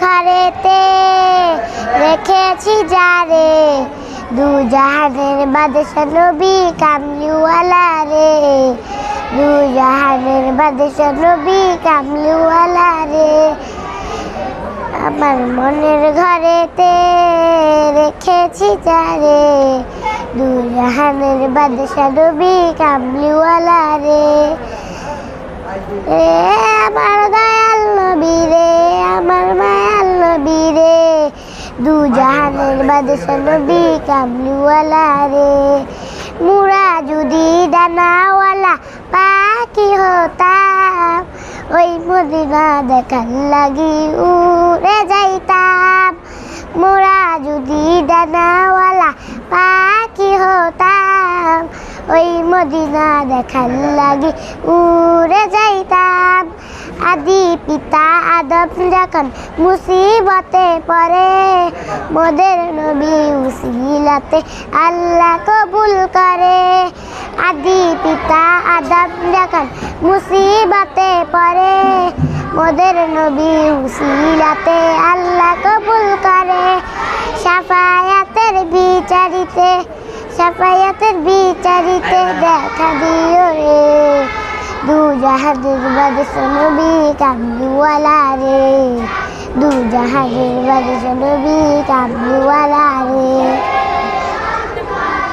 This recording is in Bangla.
ঘরেতে রেখেছি যারে, দু জাহানের বাদশা নবী কামলিওয়ালা রে, দু জাহানের বাদশা নবী কামলিওয়ালা রে। আমার মনের ঘরেতে রেখেছি যারে, দু জাহানের বাদশা নবী কামলিওয়ালা রে। আমার দয়াল নবী রে, আমার মায়াল নবী রে, দু জাহানের বাদশা নবী কামলিওয়ালা রে। মুরা যদি ডানাওয়ালা পাখি হতাম, ওই মদিনা দেখার লাগি উড়ে যাইতাম। মোরা যদি ডানাওয়ালা পাখি হতাম, ওই মদিনা দেখার লাগি উড়ে যাইতাম। আদি পিতা আদম যখন মুসিবতে পড়ে, মোদের নবী উসিলাতে আল্লাহ কবুল করে। আদি পিতা আদম যখন মুসিবতে পড়ে, মোদের নবী উসিলাতে আল্লাহ কবুল করে। শাফায়াতের বিচারিতে, শাফায়াতের বিচারিতে দেখা দিও রে, দু জাহানের বাদশা নবী কামলিওয়ালা রে, দু জাহানের বাদশা নবী কামলিওয়ালা রে।